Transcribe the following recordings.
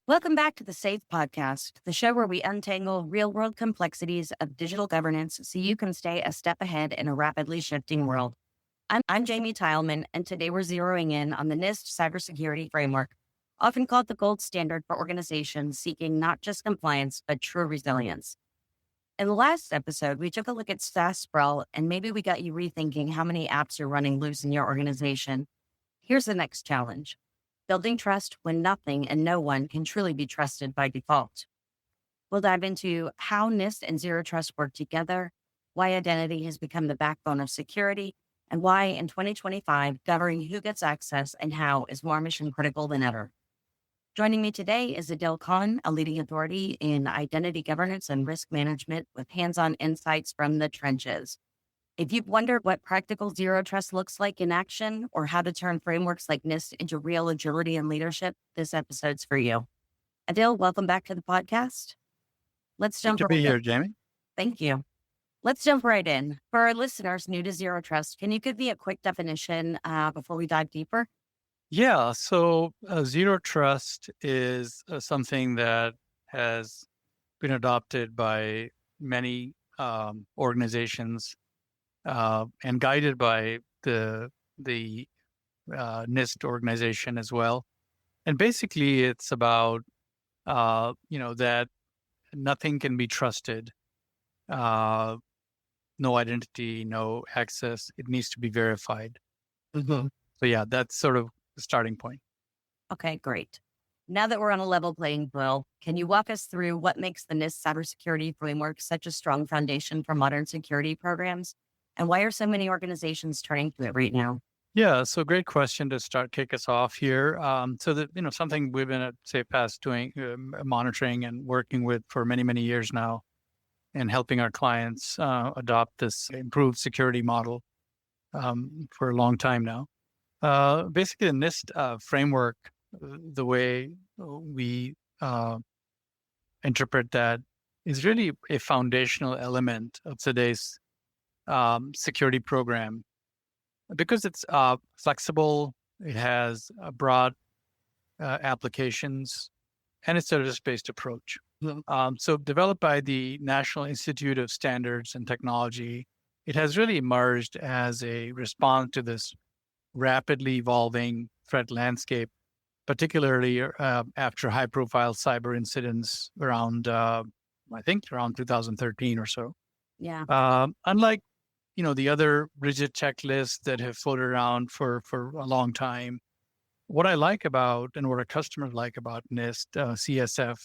Welcome back to the SafePodcast, the show where we untangle real-world complexities of digital governance so you can stay a step ahead in a rapidly shifting world. I'm Jamie Teilmann, and today we're zeroing in on the NIST Cybersecurity Framework, often called the gold standard for organizations seeking not just compliance, but true resilience. In the last episode, we took a look at SaaS sprawl, and maybe we got you rethinking how many apps are running loose in your organization. Here's the next challenge: building trust when nothing and no one can truly be trusted by default. We'll dive into how NIST and Zero Trust work together, why identity has become the backbone of security, and why in 2025, governing who gets access and how is more mission critical than ever. Joining me today is Adil Khan, a leading authority in identity governance and risk management with hands-on insights from the trenches. If you've wondered what practical Zero Trust looks like in action or how to turn frameworks like NIST into real agility and leadership, this episode's for you. Adil, welcome back to the podcast. Let's jump Good to be here, Jamie. Thank you. Let's jump right in. For our listeners new to Zero Trust, can you give me a quick definition before we dive deeper? Yeah, so Zero Trust is something that has been adopted by many organizations and guided by the NIST organization as well. And basically, it's about that nothing can be trusted, no identity, no access. It needs to be verified. Mm-hmm. So yeah, that's sort of the starting point. Okay, great. Now that we're on a level playing field, can you walk us through what makes the NIST Cybersecurity Framework such a strong foundation for modern security programs? And why are so many organizations turning to it right now? Yeah, so great question to kick us off here. Something we've been at SafePodcast doing, monitoring and working with for many, many years now, and helping our clients adopt this improved security model for a long time now. Basically, the NIST framework, the way we interpret that, is really a foundational element of today's security program because it's flexible, it has broad applications, and it's a risk-based approach. Mm-hmm. So developed by the National Institute of Standards and Technology, it has really emerged as a response to this rapidly evolving threat landscape, particularly after high-profile cyber incidents around, I think, around 2013 or so. Yeah. Unlike the other rigid checklists that have floated around for a long time, what I like about and what our customers like about NIST CSF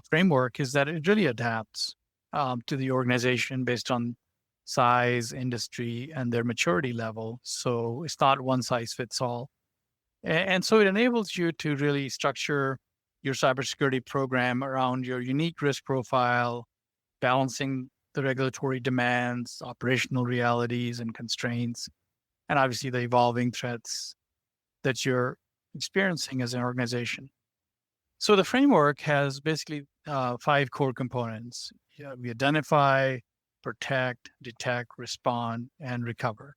framework is that it really adapts to the organization based on size, industry, and their maturity level. So it's not one size fits all. And so it enables you to really structure your cybersecurity program around your unique risk profile, balancing the regulatory demands, operational realities and constraints, and obviously the evolving threats that you're experiencing as an organization. So the framework has basically 5 core components. We identify, protect, detect, respond, and recover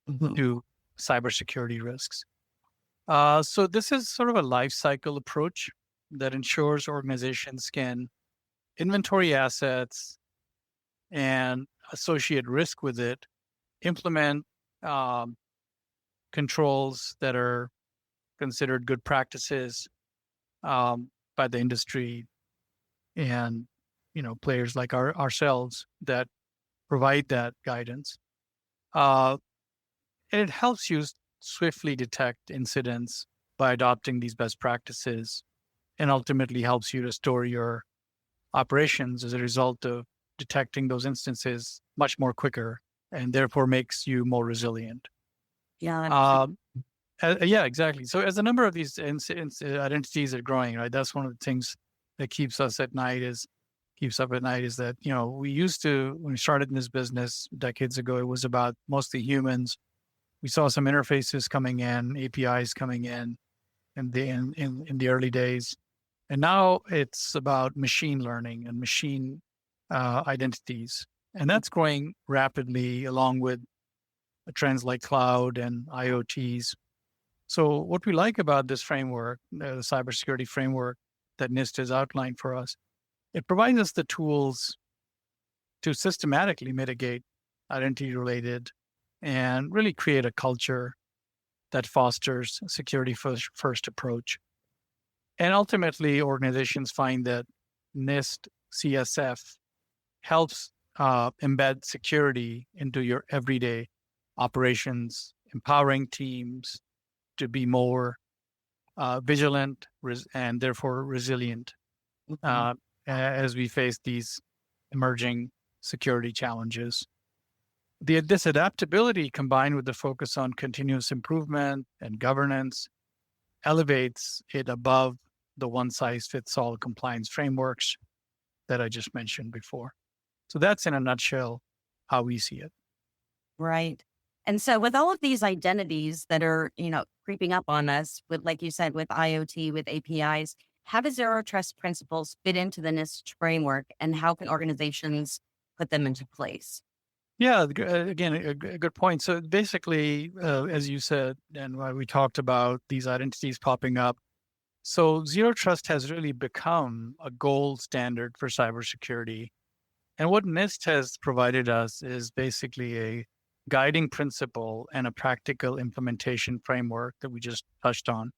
to cybersecurity risks. So this is sort of a life cycle approach that ensures organizations can inventory assets and associate risk with it, implement controls that are considered good practices by the industry, and players like ourselves that provide that guidance. And it helps you swiftly detect incidents by adopting these best practices, and ultimately helps you restore your operations as a result of detecting those instances much more quicker, and therefore makes you more resilient. Yeah. Yeah, exactly. So as the number of these identities are growing, right, that's one of the things that keeps up at night is that, we used to, when we started in this business decades ago, it was about mostly humans. We saw some interfaces coming in, APIs coming in the early days. And now it's about machine learning and machine identities. And that's growing rapidly along with trends like cloud and IoTs. So what we like about this framework, the cybersecurity framework, that NIST has outlined for us, it provides us the tools to systematically mitigate identity-related and really create a culture that fosters a security first approach. And ultimately, organizations find that NIST CSF helps embed security into your everyday operations, empowering teams to be more vigilant and therefore resilient as we face these emerging security challenges. This adaptability, combined with the focus on continuous improvement and governance, elevates it above the one-size-fits-all compliance frameworks that I just mentioned before. So that's in a nutshell how we see it. Right. And so with all of these identities that are, creeping up on us with, like you said, with IoT, with APIs, how do zero trust principles fit into the NIST framework, and how can organizations put them into place? Yeah, again, a good point. So basically, as you said, and we talked about these identities popping up. So zero trust has really become a gold standard for cybersecurity. And what NIST has provided us is basically a guiding principle and a practical implementation framework that we just touched on.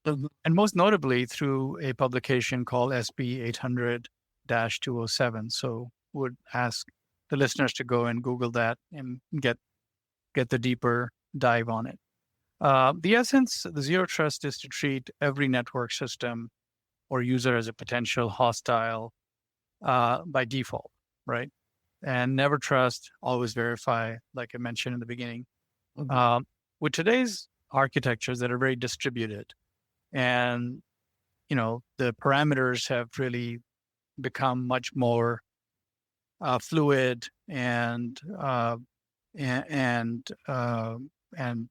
And most notably through a publication called SB 800-207. So would ask the listeners to go and Google that and get the deeper dive on it. The essence, the zero trust is to treat every network system or user as a potential hostile by default, right? And never trust, always verify, like I mentioned in the beginning. With today's architectures that are very distributed, and the parameters have really become much more fluid and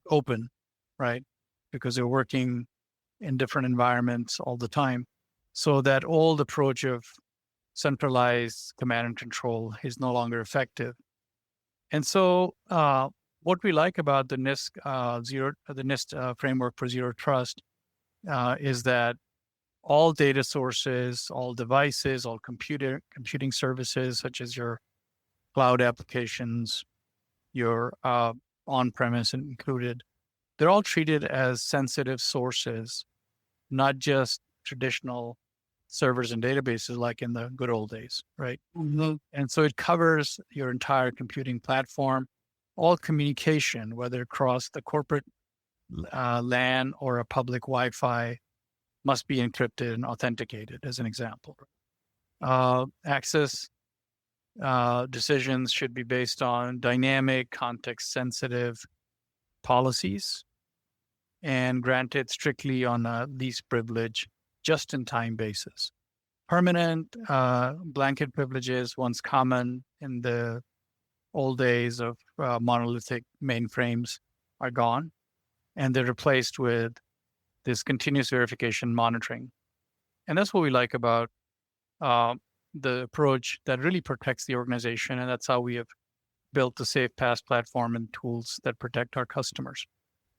open, right? Because they're working in different environments all the time. So that old approach of centralized command and control is no longer effective. And so what we like about the NIST framework for zero trust is that all data sources, all devices, all computing services, such as your cloud applications, your on-premise included, they're all treated as sensitive sources, not just traditional servers and databases like in the good old days, right? And so it covers your entire computing platform, all communication, whether across the corporate LAN or a public Wi-Fi, must be encrypted and authenticated, as an example. Access decisions should be based on dynamic, context-sensitive policies and granted strictly on a least privilege, just-in-time basis. Permanent blanket privileges, once common in the old days of monolithic mainframes, are gone, and they're replaced with this continuous verification monitoring. And that's what we like about the approach that really protects the organization. And that's how we have built the SafePass platform and tools that protect our customers.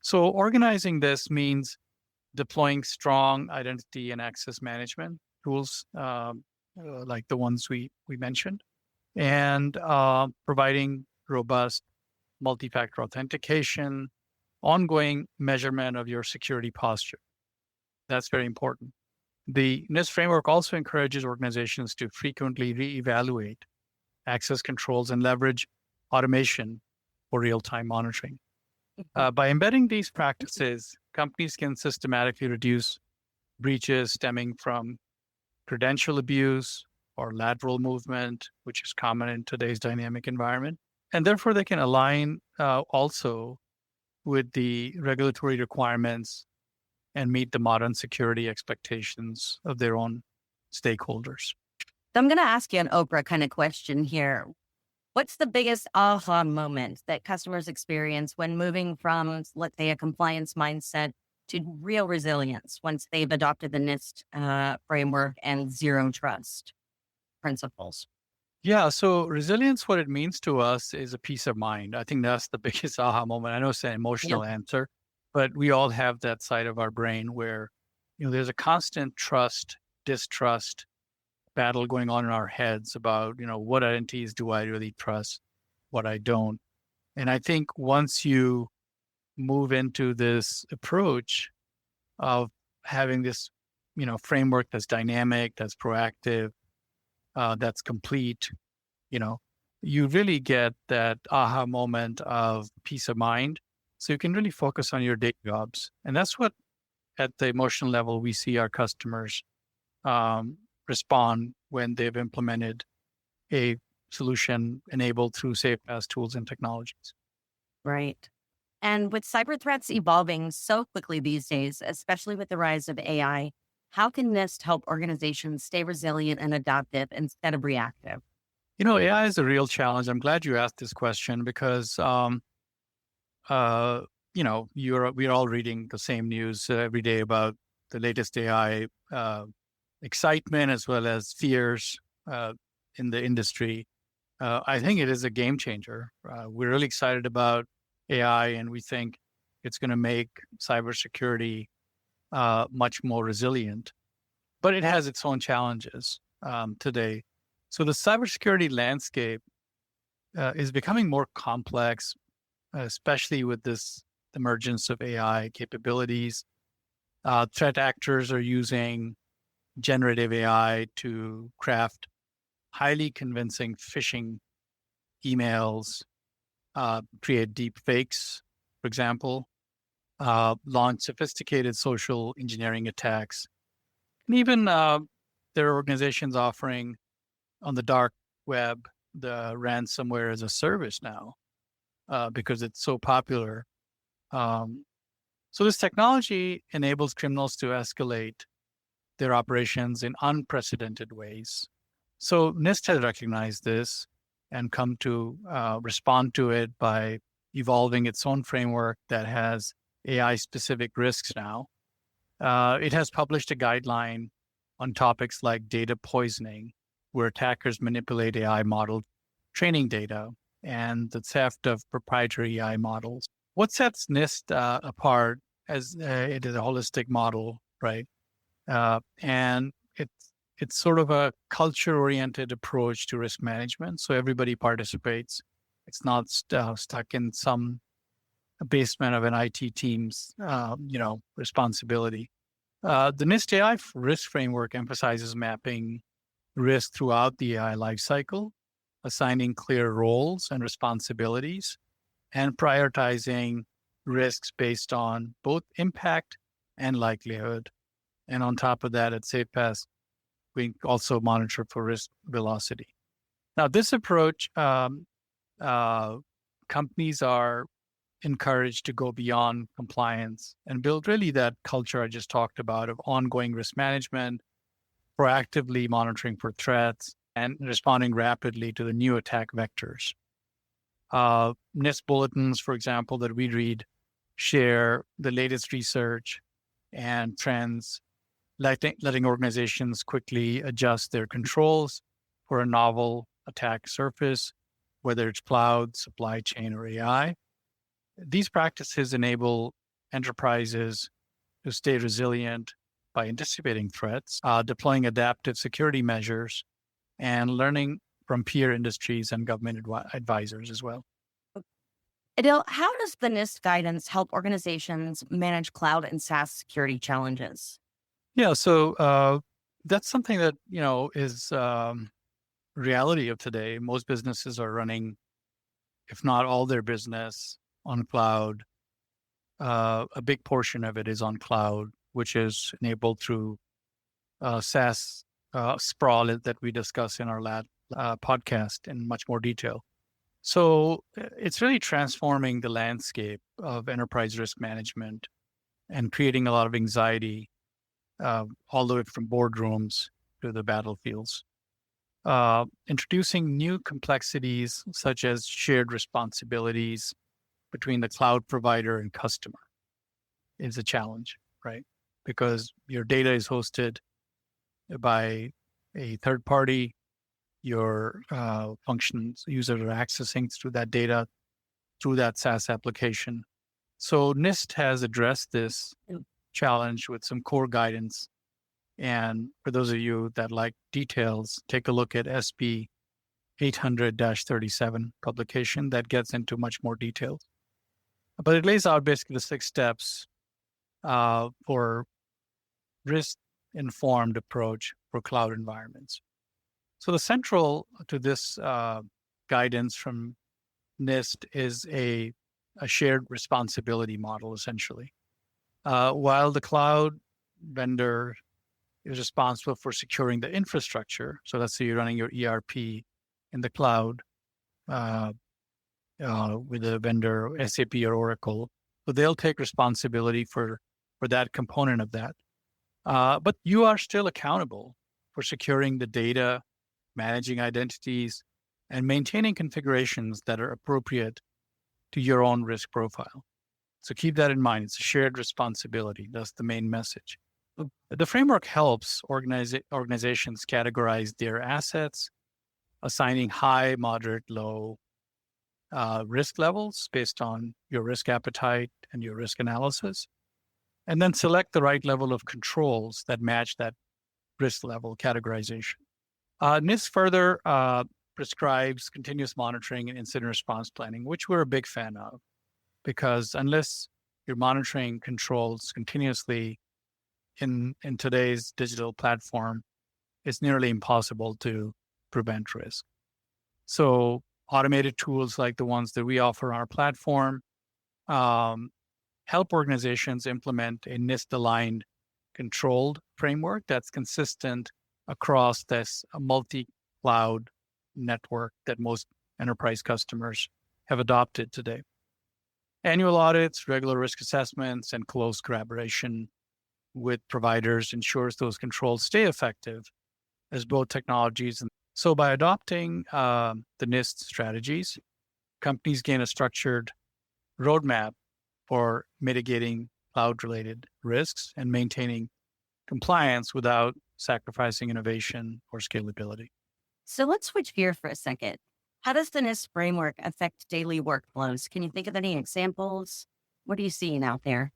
So organizing this means deploying strong identity and access management tools like the ones we mentioned, and providing robust multi-factor authentication, ongoing measurement of your security posture. That's very important. The NIST framework also encourages organizations to frequently reevaluate access controls and leverage automation for real-time monitoring. By embedding these practices, companies can systematically reduce breaches stemming from credential abuse or lateral movement, which is common in today's dynamic environment. And therefore, they can align also with the regulatory requirements and meet the modern security expectations of their own stakeholders. So I'm going to ask you an Oprah kind of question here. What's the biggest aha moment that customers experience when moving from, let's say, a compliance mindset to real resilience once they've adopted the NIST framework and zero trust principles? Yeah, so resilience, what it means to us is a peace of mind. I think that's the biggest aha moment. I know it's an emotional answer, but we all have that side of our brain where there's a constant trust distrust battle going on in our heads about, what identities do I really trust, what I don't. And I think once you move into this approach of having this, framework that's dynamic, that's proactive, that's complete, you know, you really get that aha moment of peace of mind. So you can really focus on your day jobs. And that's what, at the emotional level, we see our customers respond when they've implemented a solution enabled through SafePass tools and technologies. Right. And with cyber threats evolving so quickly these days, especially with the rise of AI, how can NIST help organizations stay resilient and adaptive instead of reactive? AI is a real challenge. I'm glad you asked this question because, we're all reading the same news every day about the latest AI excitement as well as fears in the industry. I think it is a game changer. We're really excited about AI, and we think it's going to make cybersecurity much more resilient. But it has its own challenges today. So the cybersecurity landscape is becoming more complex, especially with this emergence of AI capabilities. Threat actors are using generative AI to craft highly convincing phishing emails, create deep fakes, for example, launch sophisticated social engineering attacks. And even there are organizations offering on the dark web the ransomware as a service now because it's so popular. Um, so this technology enables criminals to escalate their operations in unprecedented ways. So NIST has recognized this and come to respond to it by evolving its own framework that has AI-specific risks now. It has published a guideline on topics like data poisoning, where attackers manipulate AI model training data, and the theft of proprietary AI models. What sets NIST apart as it is a holistic model, right? And it's sort of a culture-oriented approach to risk management. So everybody participates. It's not stuck in some basement of an IT team's, responsibility. The NIST AI risk framework emphasizes mapping risk throughout the AI lifecycle, assigning clear roles and responsibilities, and prioritizing risks based on both impact and likelihood. And on top of that, at SafePass, we also monitor for risk velocity. Now, this approach, companies are encouraged to go beyond compliance and build really that culture I just talked about of ongoing risk management, proactively monitoring for threats, and responding rapidly to the new attack vectors. NIST bulletins, for example, that we read, share the latest research and trends, letting organizations quickly adjust their controls for a novel attack surface, whether it's cloud, supply chain, or AI. These practices enable enterprises to stay resilient by anticipating threats, deploying adaptive security measures, and learning from peer industries and government advisors as well. Adil, how does the NIST guidance help organizations manage cloud and SaaS security challenges? Yeah, so that's something that is reality of today. Most businesses are running, if not all their business, on cloud. A big portion of it is on cloud, which is enabled through SaaS sprawl that we discuss in our last podcast in much more detail. So it's really transforming the landscape of enterprise risk management and creating a lot of anxiety, all the way from boardrooms to the battlefields. Introducing new complexities such as shared responsibilities between the cloud provider and customer is a challenge, right? Because your data is hosted by a third party, your functions, users are accessing through that data, through that SaaS application. So NIST has addressed this challenge with some core guidance And for those of you that like details, take a look at SB 800-37 publication that gets into much more detail. But it lays out basically the 6 steps for risk-informed approach for cloud environments. So the central to this guidance from NIST is a shared responsibility model, essentially. While the cloud vendor is responsible for securing the infrastructure, so let's say you're running your ERP in the cloud with a vendor, SAP or Oracle, so they'll take responsibility for that component of that. But you are still accountable for securing the data, managing identities, and maintaining configurations that are appropriate to your own risk profile. So keep that in mind. It's a shared responsibility. That's the main message. The framework helps organizations categorize their assets, assigning high, moderate, low risk levels based on your risk appetite and your risk analysis, and then select the right level of controls that match that risk level categorization. NIST further prescribes continuous monitoring and incident response planning, which we're a big fan of, because unless you're monitoring controls continuously in today's digital platform, it's nearly impossible to prevent risk. So automated tools like the ones that we offer on our platform help organizations implement a NIST-aligned controlled framework that's consistent across this multi-cloud network that most enterprise customers have adopted today. Annual audits, regular risk assessments, and close collaboration with providers ensures those controls stay effective as both technologies. So by adopting the NIST strategies, companies gain a structured roadmap for mitigating cloud-related risks and maintaining compliance without sacrificing innovation or scalability. So let's switch gears for a second. How does the NIST framework affect daily workflows? Can you think of any examples? What are you seeing out there?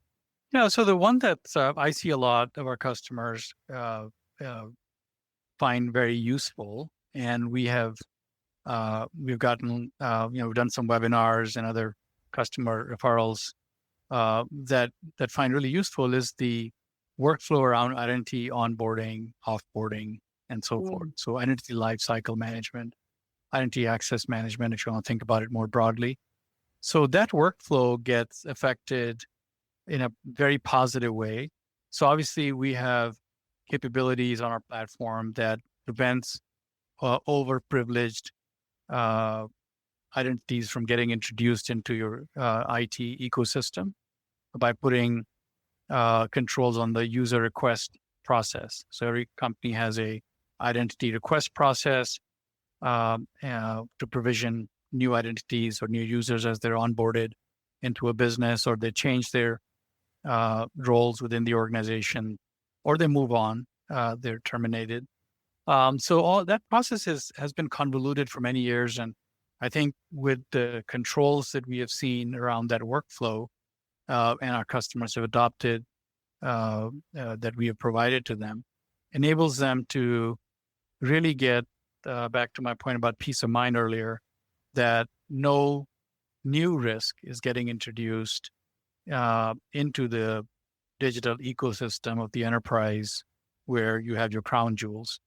Yeah, so the one that I see a lot of our customers find very useful, and we've gotten we've done some webinars and other customer referrals that find really useful, is the workflow around identity onboarding, offboarding, and so forth. So identity lifecycle management, identity access management, if you want to think about it more broadly. So that workflow gets affected in a very positive way. So obviously we have capabilities on our platform that prevents overprivileged identities from getting introduced into your IT ecosystem by putting controls on the user request process. So every company has a identity request process to provision new identities or new users as they're onboarded into a business, or they change their roles within the organization, or they move on, they're terminated. So all that process has been convoluted for many years. And I think with the controls that we have seen around that workflow, and our customers have adopted, that we have provided to them, enables them to really get back to my point about peace of mind earlier, that no new risk is getting introduced into the digital ecosystem of the enterprise, where you have your crown jewels,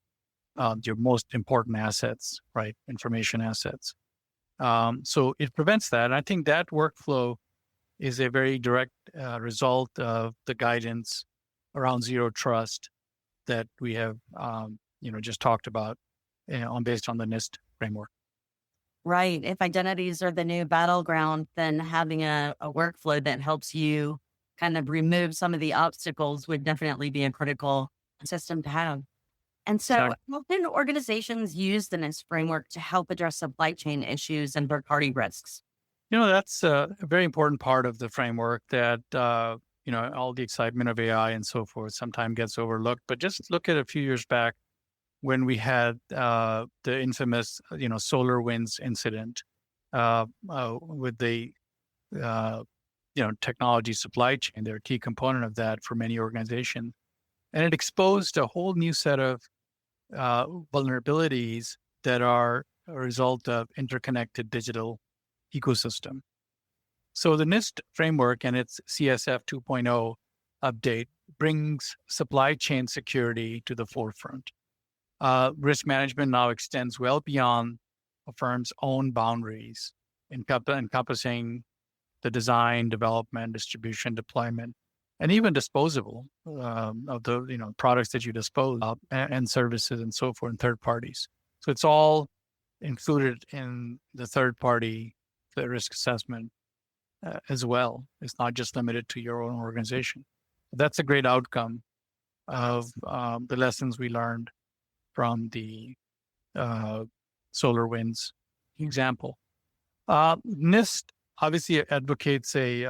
your most important assets, right? Information assets. So it prevents that. And I think that workflow is a very direct result of the guidance around zero trust that we have, just talked about based on the NIST framework. Right. If identities are the new battleground, then having a workflow that helps you kind of remove some of the obstacles would definitely be a critical system to have. And so Exactly. how can organizations use the NIST framework to help address supply chain issues and third-party risks? That's a very important part of the framework that, all the excitement of AI and so forth sometimes gets overlooked. But just look at a few years back when we had the infamous, SolarWinds incident with the, technology supply chain. They're a key component of that for many organizations. And it exposed a whole new set of vulnerabilities that are a result of interconnected digital ecosystem. So the NIST framework and its CSF 2.0 update brings supply chain security to the forefront. Risk management now extends well beyond a firm's own boundaries, encompassing the design, development, distribution, deployment, and even disposable of the products that you dispose of and services and so forth, and third parties. So it's all included in the third party the risk assessment as well. It's not just limited to your own organization. That's a great outcome of the lessons we learned from the SolarWinds example. NIST obviously advocates a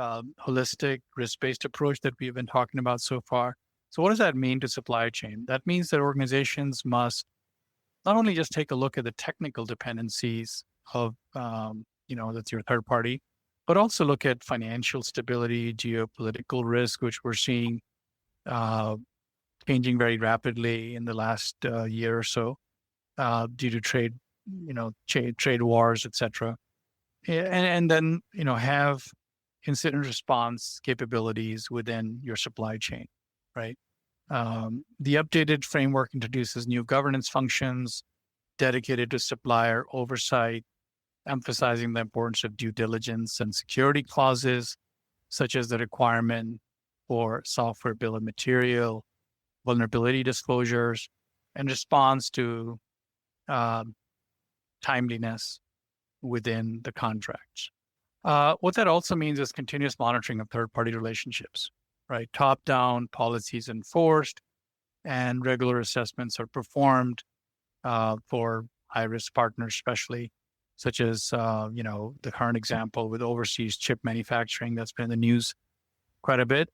holistic risk-based approach that we've been talking about so far. So what does that mean to supply chain? That means that organizations must not only just take a look at the technical dependencies of, that's your third party, but also look at financial stability, geopolitical risk, which we're seeing changing very rapidly in the last year or so due to trade wars, et cetera. And then, have incident response capabilities within your supply chain, right? The updated framework introduces new governance functions dedicated to supplier oversight, emphasizing the importance of due diligence and security clauses, such as the requirement for software bill of material, vulnerability disclosures, and response to timeliness within the contracts. What that also means is continuous monitoring of third-party relationships, right? Top-down policies enforced and regular assessments are performed for high-risk partners, especially such as, the current example with overseas chip manufacturing that's been in the news quite a bit.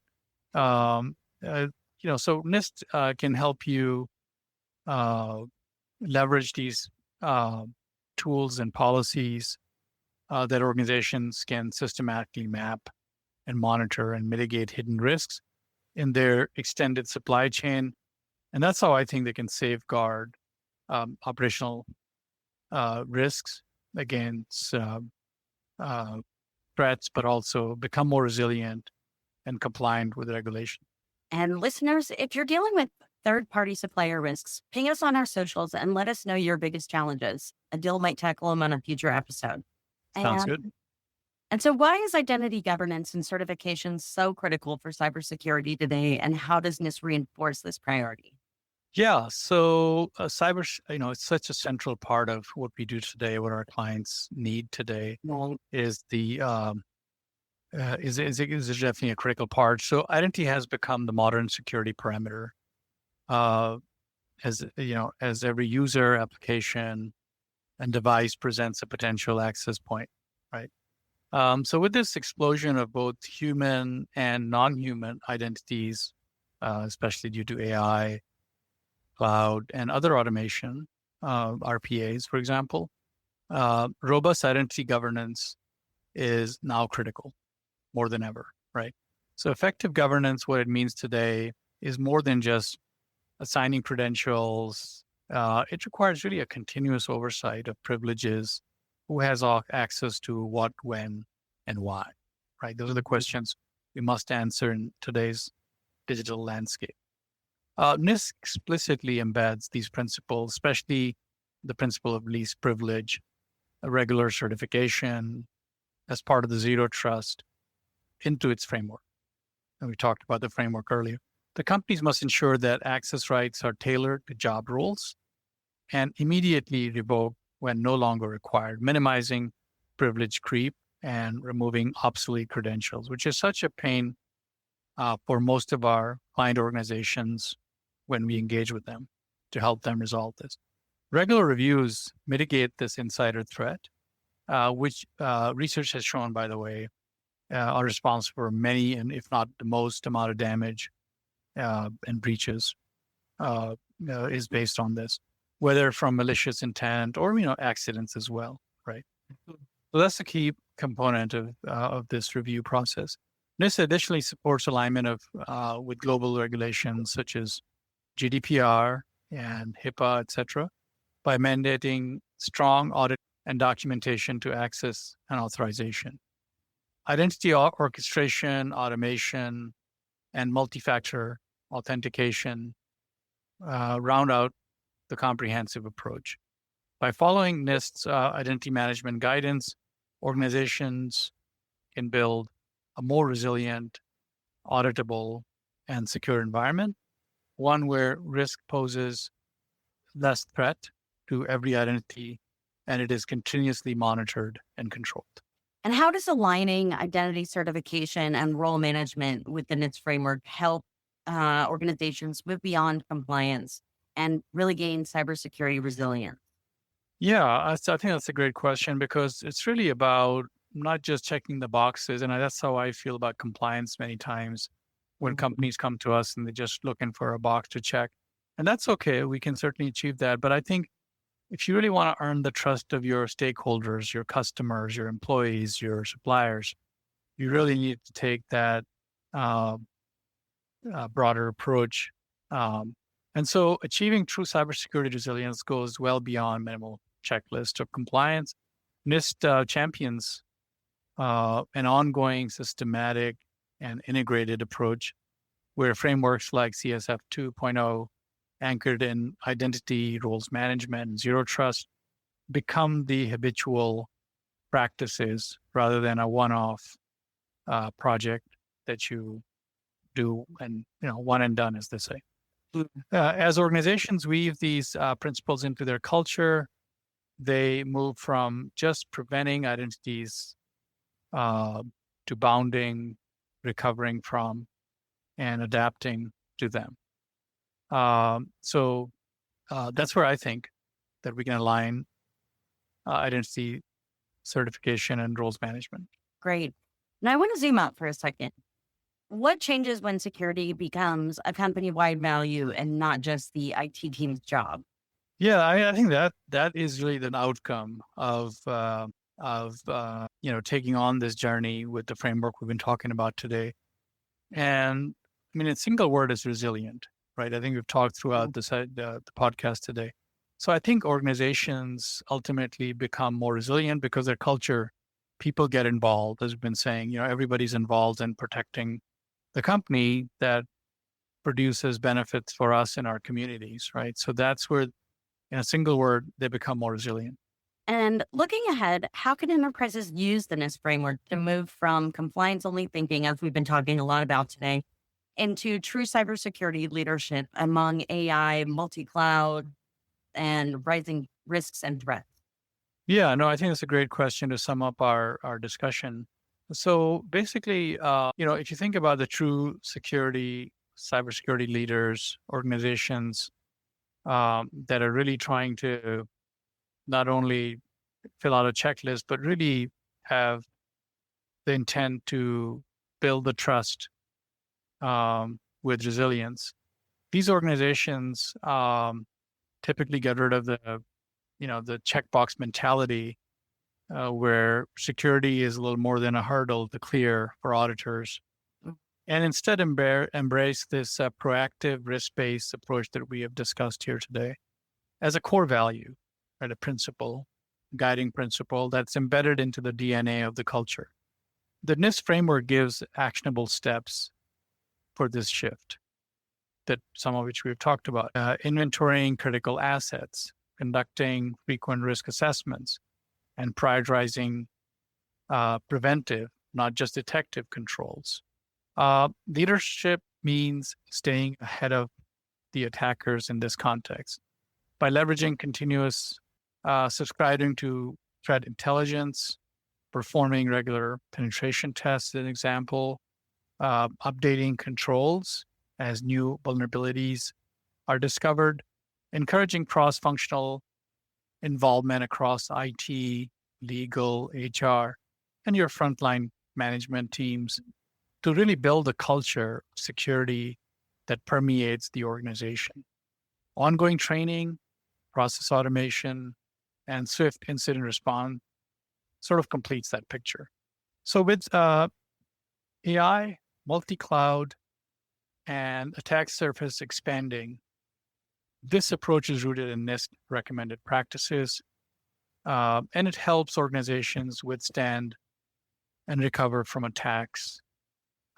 So NIST can help you leverage these tools and policies that organizations can systematically map and monitor and mitigate hidden risks in their extended supply chain. And that's how I think they can safeguard operational risks against threats, but also become more resilient and compliant with regulation. And listeners, if you're dealing with third-party supplier risks, ping us on our socials and let us know your biggest challenges. Adil might tackle them on a future episode. Sounds good. And so why is identity governance and certification so critical for cybersecurity today, and how does NIST reinforce this priority? Yeah, so cyber, it's such a central part of what we do today, what our clients need today is is definitely a critical part. So identity has become the modern security parameter. As every user, application, and device presents a potential access point, right? So with this explosion of both human and non-human identities, especially due to AI, cloud, and other automation, RPAs, for example, robust identity governance is now critical more than ever, right? So effective governance, what it means today is more than just assigning credentials. It requires really a continuous oversight of privileges, who has access to what, when, and why, right? Those are the questions we must answer in today's digital landscape. NIST explicitly embeds these principles, especially the principle of least privilege, a regular certification as part of the zero trust into its framework. And we talked about the framework earlier. The companies must ensure that access rights are tailored to job roles and immediately revoked when no longer required, minimizing privilege creep and removing obsolete credentials, which is such a pain for most of our client organizations when we engage with them to help them resolve this. Regular reviews mitigate this insider threat, which research has shown, by the way, are responsible for many, and if not the most amount of damage and breaches is based on this, whether from malicious intent or accidents as well, right? So that's the key component of this review process. NIST additionally supports alignment of with global regulations such as GDPR and HIPAA, etc., by mandating strong audit and documentation to access and authorization. Identity orchestration, automation, and multi-factor authentication round out the comprehensive approach. By following NIST's identity management guidance, organizations can build a more resilient, auditable, and secure environment, one where risk poses less threat to every identity and it is continuously monitored and controlled. And how does aligning identity certification and role management within its framework help organizations move beyond compliance and really gain cybersecurity resilience? Yeah, I think that's a great question because it's really about not just checking the boxes. And that's how I feel about compliance many times when companies come to us and they're just looking for a box to check. And that's okay. We can certainly achieve that. But I think if you really want to earn the trust of your stakeholders, your customers, your employees, your suppliers, you really need to take that broader approach. And so achieving true cybersecurity resilience goes well beyond minimal checklist of compliance. NIST champions an ongoing, systematic, and integrated approach where frameworks like CSF 2.0, anchored in identity, roles management, and zero trust, become the habitual practices rather than a one-off project that you do and one and done, as they say. As organizations weave these principles into their culture, they move from just preventing identities to bounding, recovering from, and adapting to them. So that's where I think that we can align identity certification and roles management. Great. Now I want to zoom out for a second. What changes when security becomes a company-wide value and not just the IT team's job? Yeah, I think that is really the outcome of taking on this journey with the framework we've been talking about today. And I mean, a single word is resilient, right? I think we've talked throughout the podcast today. So I think organizations ultimately become more resilient because their culture, people get involved, as we've been saying, everybody's involved in protecting the company that produces benefits for us in our communities, right? So that's where, in a single word, they become more resilient. And looking ahead, how can enterprises use the NIST framework to move from compliance-only thinking, as we've been talking a lot about today, into true cybersecurity leadership among AI, multi-cloud, and rising risks and threats? Yeah, no, I think that's a great question to sum up our discussion. So basically, if you think about the true cybersecurity leaders, organizations that are really trying to not only fill out a checklist, but really have the intent to build the trust with resilience. These organizations typically get rid of the checkbox mentality where security is a little more than a hurdle to clear for auditors, and instead embrace this proactive risk-based approach that we have discussed here today as a core value, right? A principle, guiding principle that's embedded into the DNA of the culture. The NIST framework gives actionable steps for this shift, that some of which we've talked about. Inventorying critical assets, conducting frequent risk assessments, and prioritizing preventive, not just detective controls. Leadership means staying ahead of the attackers in this context by leveraging continuous subscribing to threat intelligence, performing regular penetration tests, as an example, updating controls as new vulnerabilities are discovered, encouraging cross-functional involvement across IT, legal, HR, and your frontline management teams to really build a culture of security that permeates the organization. Ongoing training, process automation, and swift incident response sort of completes that picture. So with AI, multi-cloud, and attack surface expanding, This approach is rooted in NIST recommended practices, and it helps organizations withstand and recover from attacks.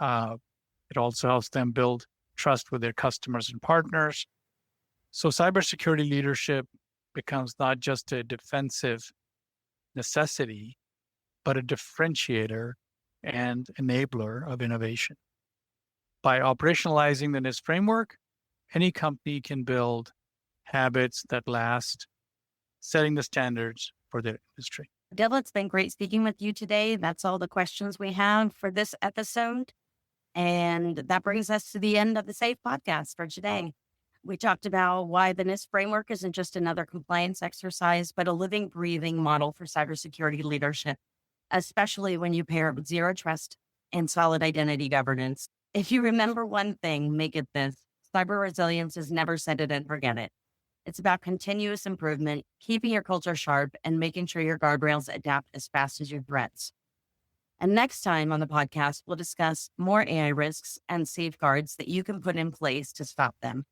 It also helps them build trust with their customers and partners. So cybersecurity leadership becomes not just a defensive necessity, but a differentiator and enabler of innovation. By operationalizing the NIST framework, any company can build habits that last, setting the standards for their industry. Adil, it's been great speaking with you today. That's all the questions we have for this episode. And that brings us to the end of the Safe Podcast for today. We talked about why the NIST framework isn't just another compliance exercise, but a living, breathing model for cybersecurity leadership, especially when you pair it with zero trust and solid identity governance. If you remember one thing, make it this: cyber resilience is never set it and forget it. It's about continuous improvement, keeping your culture sharp, and making sure your guardrails adapt as fast as your threats. And next time on the podcast, we'll discuss more AI risks and safeguards that you can put in place to stop them.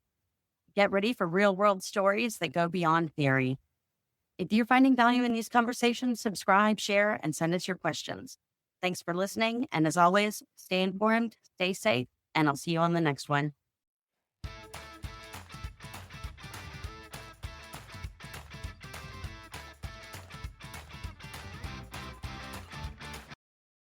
Get ready for real-world stories that go beyond theory. If you're finding value in these conversations, subscribe, share, and send us your questions. Thanks for listening. And as always, stay informed, stay safe, and I'll see you on the next one.